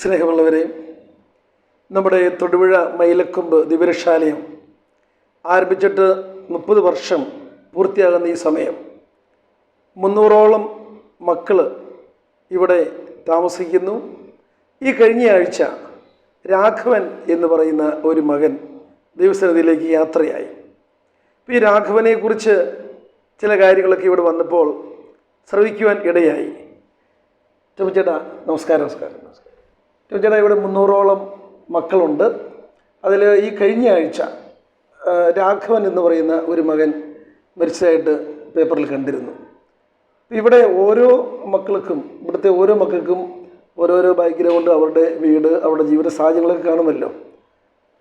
സ്നേഹമുള്ളവരെ, നമ്മുടെ തൊടുപുഴ മൈലക്കൊമ്പ് ദിവ്യരക്ഷാലയം ആരംഭിച്ചിട്ട് 30 വർഷം പൂർത്തിയാകുന്ന ഈ സമയം 300ഓളം മക്കൾ ഇവിടെ താമസിക്കുന്നു. ഈ കഴിഞ്ഞ ആഴ്ച രാഘവൻ എന്ന് പറയുന്ന ഒരു മകൻ ദൈവസന്നിധിയിലേക്ക് യാത്രയായി. ഈ രാഘവനെക്കുറിച്ച് ചില കാര്യങ്ങളൊക്കെ ഇവിടെ വന്നപ്പോൾ ശ്രവിക്കുവാൻ ഇടയായി. ടോമിച്ചേട്ടാ നമസ്കാരം. ടോമിച്ചേട്ടാ, ഇവിടെ 300ഓളം മക്കളുണ്ട്. അതിൽ ഈ കഴിഞ്ഞ ആഴ്ച രാഘവൻ എന്ന് പറയുന്ന ഒരു മകൻ മരിച്ചതായിട്ട് പേപ്പറിൽ കണ്ടിരുന്നു. ഇവിടെ ഓരോ മക്കൾക്കും ഓരോരോ ബാക്ക്ഗ്രൗണ്ട്, അവരുടെ വീട്, അവരുടെ ജീവിത സാഹചര്യങ്ങളൊക്കെ കാണുമല്ലോ.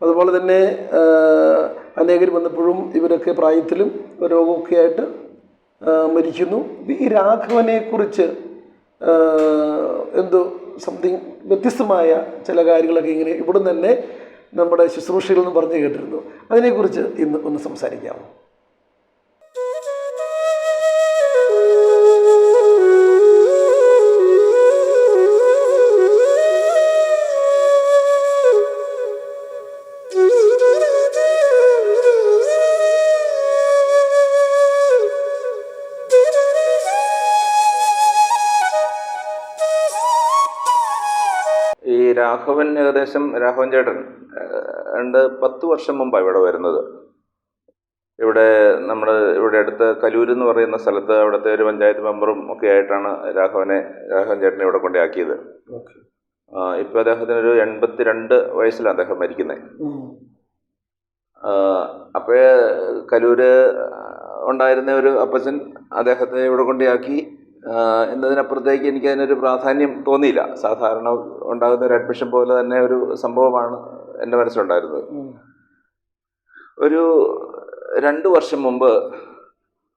അതുപോലെ തന്നെ അനേകർ വന്നപ്പോഴും ഇവരൊക്കെ പ്രായത്തിലും രോഗമൊക്കെ ആയിട്ട് മരിക്കുന്നു. ഈ രാഘവനെക്കുറിച്ച് സംതിങ് വ്യത്യസ്തമായ ചില കാര്യങ്ങളൊക്കെ ഇങ്ങനെ ഇവിടുന്ന് തന്നെ നമ്മുടെ ശുശ്രൂഷകളിൽ നിന്ന് പറഞ്ഞു കേട്ടിരുന്നു. അതിനെക്കുറിച്ച് ഇന്ന് ഒന്ന് സംസാരിക്കാമോ? രാഘവൻ രാഘവൻ ചേട്ടൻ 10 വർഷം മുമ്പാണ് ഇവിടെ വരുന്നത്. ഇവിടെ അടുത്ത് കലൂര് എന്ന് പറയുന്ന സ്ഥലത്ത് അവിടുത്തെ ഒരു പഞ്ചായത്ത് മെമ്പറും ഒക്കെ ആയിട്ടാണ് രാഘവൻ ചേട്ടനെ ഇവിടെ കൊണ്ടാക്കിയത്. ഇപ്പം അദ്ദേഹത്തിനൊരു 82 വയസ്സിലാണ് അദ്ദേഹം മരിക്കുന്നത്. അപ്പോൾ കലൂര് ഉണ്ടായിരുന്ന ഒരു അപ്പച്ചൻ അദ്ദേഹത്തെ ഇവിടെ കൊണ്ടാക്കി എന്നതിനപ്പുറത്തേക്ക് എനിക്ക് അതിനൊരു പ്രാധാന്യം തോന്നിയില്ല. സാധാരണ ഉണ്ടാകുന്ന ഒരു അഡ്മിഷൻ പോലെ തന്നെ ഒരു സംഭവമാണ് എൻ്റെ മനസ്സിലുണ്ടായിരുന്നത്. ഒരു 2 വർഷം മുമ്പ്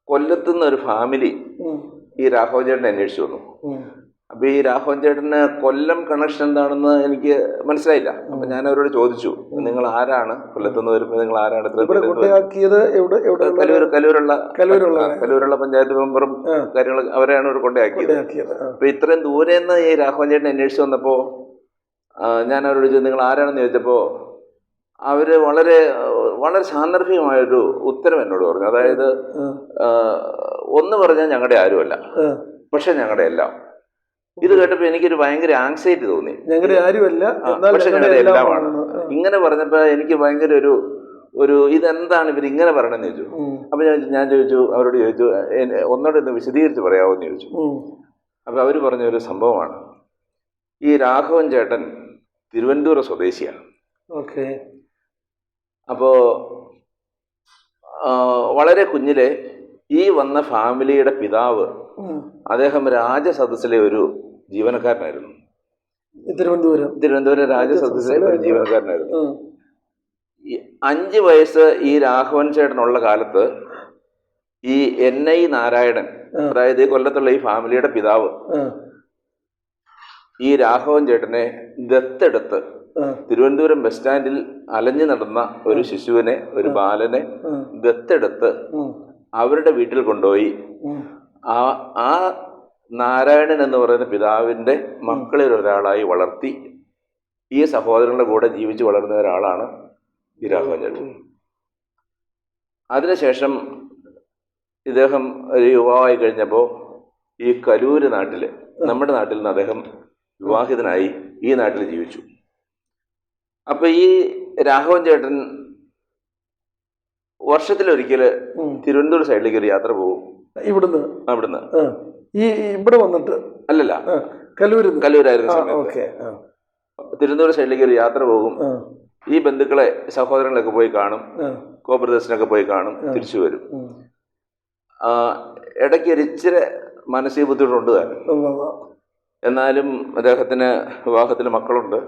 കൊല്ലത്തുനിന്ന് ഒരു ഫാമിലി ഈ രാഘവൻ ചേട്ടനെ അന്വേഷിച്ചു വന്നു. അപ്പോൾ ഈ രാഘവൻ ചേട്ടന് കൊല്ലം കണക്ഷൻ എന്താണെന്ന് എനിക്ക് മനസ്സിലായില്ല. അപ്പം ഞാൻ അവരോട് ചോദിച്ചു, നിങ്ങൾ ആരാണ് കൊല്ലത്തുനിന്ന് വരുമ്പോൾ, നിങ്ങൾ ആരാണ് കലൂരുള്ള പഞ്ചായത്ത് മെമ്പറും കാര്യങ്ങൾ അവരെയാണ് ഇവിടെ കൊണ്ടാക്കിയത്. അപ്പൊ ഇത്രയും ദൂരെ നിന്ന് ഈ രാഘവൻ ചേട്ടനെ അന്വേഷിച്ചു വന്നപ്പോൾ ഞാൻ അവരോട് ചോദിച്ചു, നിങ്ങൾ ആരാണെന്ന് ചോദിച്ചപ്പോൾ അവര് വളരെ വളരെ സാന്ദർഭികമായൊരു ഉത്തരം എന്നോട് പറഞ്ഞു. അതായത് ഒന്ന് പറഞ്ഞാൽ ഞങ്ങളുടെ ആരുമല്ല, പക്ഷെ ഞങ്ങളുടെ എല്ലാം. ഇത് കേട്ടപ്പോൾ എനിക്കൊരു ഭയങ്കര ആങ്സൈറ്റി തോന്നി. ഞങ്ങളുടെ ആരുമല്ല, പക്ഷെ ഞങ്ങളുടെ എല്ലാമാണ്. ഇങ്ങനെ പറഞ്ഞപ്പോൾ എനിക്ക് ഭയങ്കര ഒരു ഇതെന്താണ് ഇവരിങ്ങനെ പറയണമെന്ന് ചോദിച്ചു. അപ്പൊ അവരോട് ചോദിച്ചു, ഒന്നോടെ ഒന്ന് വിശദീകരിച്ച് പറയാമോ എന്ന് ചോദിച്ചു. അപ്പൊ അവര് പറഞ്ഞ ഒരു സംഭവമാണ്, ഈ രാഘവൻ ചേട്ടൻ തിരുവനന്തപുരം സ്വദേശിയാണ്. അപ്പോ വളരെ കുഞ്ഞിലെ ഈ വന്ന ഫാമിലിയുടെ പിതാവ് അദ്ദേഹം രാജസദസ്സിലെ ഒരു ജീവനക്കാരനായിരുന്നു. തിരുവനന്തപുരം രാജസദസ്സിലെ ഒരു ജീവനക്കാരനായിരുന്നു. 5 വയസ്സ് ഈ രാഘവൻ ചേട്ടനുള്ള കാലത്ത് ഈ NI നാരായണൻ, അതായത് ഈ കൊല്ലത്തുള്ള ഈ ഫാമിലിയുടെ പിതാവ്, ഈ രാഘവൻ ചേട്ടനെ ദത്തെടുത്ത് തിരുവനന്തപുരം ബസ് സ്റ്റാൻഡിൽ അലഞ്ഞു നടന്ന ഒരു ശിശുവിനെ, ഒരു ബാലനെ ദത്തെടുത്ത് അവരുടെ വീട്ടിൽ കൊണ്ടുപോയി ആ നാരായണൻ എന്ന് പറയുന്ന പിതാവിൻ്റെ മക്കളിൽ ഒരാളായി വളർത്തി ഈ സഹോദരങ്ങളുടെ കൂടെ ജീവിച്ചു വളർന്ന ഒരാളാണ് ഈ രാഘവൻ ചേട്ടൻ. അതിനുശേഷം ഇദ്ദേഹം ഒരു യുവാവായി കഴിഞ്ഞപ്പോൾ ഈ കലൂര് നാട്ടിൽ, നമ്മുടെ നാട്ടിൽ നിന്ന് അദ്ദേഹം വിവാഹിതനായി ഈ നാട്ടിൽ ജീവിച്ചു. അപ്പൊ ഈ രാഘവൻ ചേട്ടൻ വർഷത്തിലൊരിക്കൽ തിരുവനന്തപുരം സൈഡിലേക്ക് ഒരു യാത്ര പോകും. അവിടുന്ന് ഇവിടെ വന്നിട്ട് അല്ലല്ല, കലൂരായിരുന്ന സമയത്ത് തിരുവനന്തപുരം സൈഡിലേക്ക് ഒരു യാത്ര പോകും. ഈ ബന്ധുക്കളെ, സഹോദരങ്ങളൊക്കെ പോയി കാണും, കോബ്രദേഴ്സിനൊക്കെ പോയി കാണും, തിരിച്ചു വരും. ഇടയ്ക്ക് ഒരിച്ചിരി മാനസിക ബുദ്ധിമുട്ടുണ്ട് താനും. എന്നാലും അദ്ദേഹത്തിന് വിവാഹത്തിന് മക്കളുണ്ട്,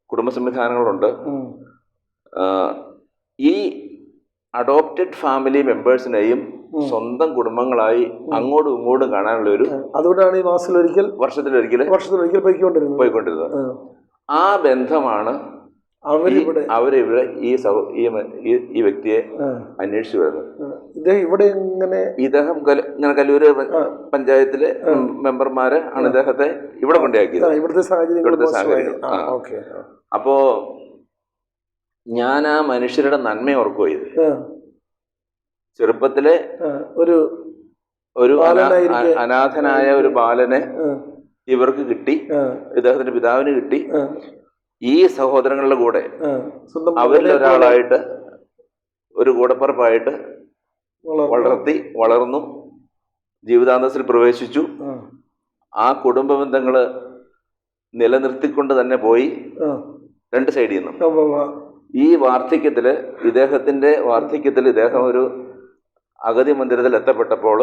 കുടുംബ സംവിധാനങ്ങളുണ്ട്. ഈ അഡോപ്റ്റഡ് ഫാമിലി മെമ്പേഴ്സിനെയും സ്വന്തം കുടുംബങ്ങളായി അങ്ങോട്ടും ഇങ്ങോട്ടും കാണാനുള്ള ഒരു, അതുകൊണ്ടാണ് ഈ വർഷത്തിലൊരിക്കൽ പോയിക്കൊണ്ടിരുന്നത്. ആ ബന്ധമാണ് അവരിവിടെ ഈ വ്യക്തിയെ അന്വേഷിച്ചു വരുന്നു. ഇദ്ദേഹം ഇങ്ങനെ കല്ലൂര് പഞ്ചായത്തിലെ മെമ്പർമാര് ആണ് ഇദ്ദേഹത്തെ ഇവിടെ കൊണ്ടാക്കിയത്. ഇവിടുത്തെ സാഹചര്യം. അപ്പോ ഞാൻ ആ മനുഷ്യരുടെ നന്മ ഓർക്കുകയത് ചെറുപ്പത്തിലെ ഒരു അനാഥനായ ഒരു ബാലനെ ഇവർക്ക് കിട്ടി, ഇദ്ദേഹത്തിന്റെ പിതാവിന് കിട്ടി. ഈ സഹോദരങ്ങളുടെ കൂടെ അവരിൽ ഒരാളായിട്ട് ഒരു കൂടപ്പറപ്പായിട്ട് വളർന്നു ജീവിതാന്തസ്സിൽ പ്രവേശിച്ചു. ആ കുടുംബ ബന്ധങ്ങള് നിലനിർത്തിക്കൊണ്ട് തന്നെ പോയി രണ്ട് സൈഡിൽ നിന്നും. ഈ ഇദ്ദേഹത്തിന്റെ വാർദ്ധക്യത്തില് ഇദ്ദേഹം ഒരു അഗതി മന്ദിരത്തിൽ എത്തപ്പെട്ടപ്പോൾ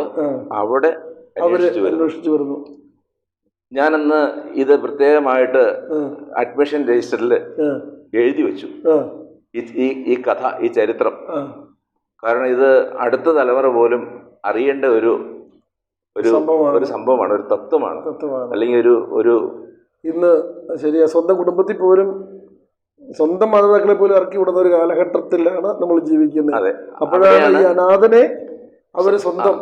അവിടെ അന്വേഷിച്ചു വരുന്നു. ഞാനന്ന് ഇത് പ്രത്യേകമായിട്ട് അഡ്മിഷൻ രജിസ്റ്ററിൽ എഴുതി വെച്ചു ഈ കഥ, ഈ ചരിത്രം. കാരണം ഇത് അടുത്ത തലമുറ പോലും അറിയേണ്ട ഒരു സംഭവമാണ്, ഒരു തത്വമാണ്, അല്ലെങ്കിൽ ഒരു ഇന്ന് ശരിയാ സ്വന്തം കുടുംബത്തിൽ പോലും സ്വന്തം മാതാപിതാക്കളെ പോലും ഇറക്കി വിടുന്ന ഒരു കാലഘട്ടത്തിലാണ് നമ്മൾ ജീവിക്കുന്നത്. അപ്പോഴാണ് ഈ അനാഥനെ അവര് സ്വന്തം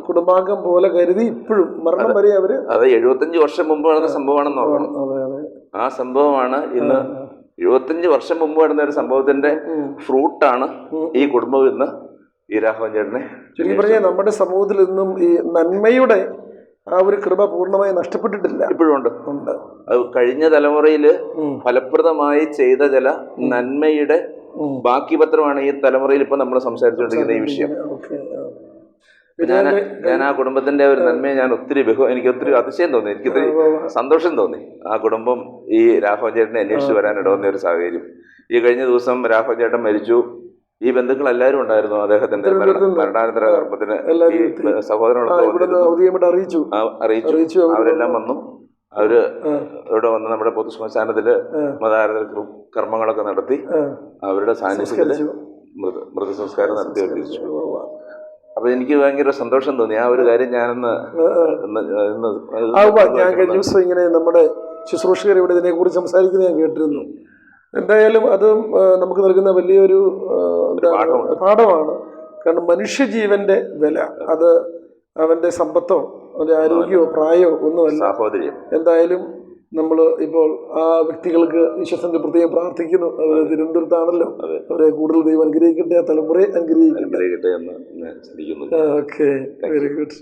കുടുംബാംഗം പോലെ കരുതി ഇപ്പോഴും മരണം വരെ അവര് 75 വർഷം മുമ്പ് നടന്ന സംഭവമാണെന്ന് നോക്കണം. ആ സംഭവമാണ് ഇന്ന് 75 വർഷം മുമ്പ് നടന്ന ഒരു സംഭവത്തിന്റെ ഫ്രൂട്ടാണ് ഈ കുടുംബം ഇന്ന് ഈ രാഘവൻ ചേട്ടനെ. ചുരുക്കി പറഞ്ഞാൽ നമ്മുടെ സമൂഹത്തിൽ നിന്നും ഈ നന്മയുടെ ആ ഒരു കൃപ പൂർണ്ണമായി നഷ്ടപ്പെട്ടിട്ടില്ല, ഇപ്പോഴും ഉണ്ട്. അത് കഴിഞ്ഞ തലമുറയില് ഫലപ്രദമായി ചെയ്ത ചില നന്മയുടെ ബാക്കി പത്രമാണ് ഈ തലമുറയിൽ ഇപ്പൊ നമ്മൾ സംസാരിച്ചുകൊണ്ടിരിക്കുന്ന ഈ വിഷയം. ഞാൻ ആ കുടുംബത്തിന്റെ ഒരു നന്മയെ ഞാൻ എനിക്ക് ഒത്തിരി അതിശയം തോന്നി, എനിക്കൊത്തിരി സന്തോഷം തോന്നി. ആ കുടുംബം ഈ രാഘവൻ ചേട്ടനെ അന്വേഷിച്ച് വരാൻ ഇടവന്ന ഒരു സാഹചര്യം. ഈ കഴിഞ്ഞ ദിവസം രാഘവൻ ചേട്ടൻ മരിച്ചു. ഈ ബന്ധുക്കൾ എല്ലാവരും ഉണ്ടായിരുന്നു. അദ്ദേഹത്തിന്റെ മരണാനന്തര കർമ്മത്തിന് ഈ സഹോദരനോട് അറിയിച്ചു. അവരെല്ലാം വന്നു. അവര് ഇവിടെ വന്ന് നമ്മുടെ പൊതുശ്മശാനത്തില് മതാരാധന കർമ്മങ്ങളൊക്കെ നടത്തി അവരുടെ സാന്നിധ്യത്തില് മൃതസംസ്കാരം നടത്തി തിരിച്ചു. അപ്പൊ എനിക്ക് ഭയങ്കര സന്തോഷം തോന്നി. ആ ഒരു കാര്യം ഞാൻ കഴിഞ്ഞ ദിവസം ഇങ്ങനെ നമ്മുടെ ശുശ്രൂഷകർ ഇവിടെ ഇതിനെ കുറിച്ച് സംസാരിക്കുന്നത് ഞാൻ കേട്ടിരുന്നു. എന്തായാലും അത് നമുക്ക് നൽകുന്ന വലിയൊരു പാഠമാണ്. കാരണം മനുഷ്യജീവന്റെ വില അത് അവന്റെ സമ്പത്തോ അവന്റെ ആരോഗ്യമോ പ്രായമോ ഒന്നുമല്ല. എന്തായാലും നമ്മൾ ഇപ്പോൾ ആ വ്യക്തികൾക്ക് വിശ്വസന്റെ പ്രത്യേകം പ്രാർത്ഥിക്കുന്നു. അവർ തിരുവനന്തപുരത്താണല്ലോ, അവരെ കൂടുതൽ ദൈവം അനുഗ്രഹിക്കട്ടെ, ആ തലമുറയെ അനുഗ്രഹിക്കട്ടെ. എന്ന് ഓക്കെ, വെരി ഗുഡ്.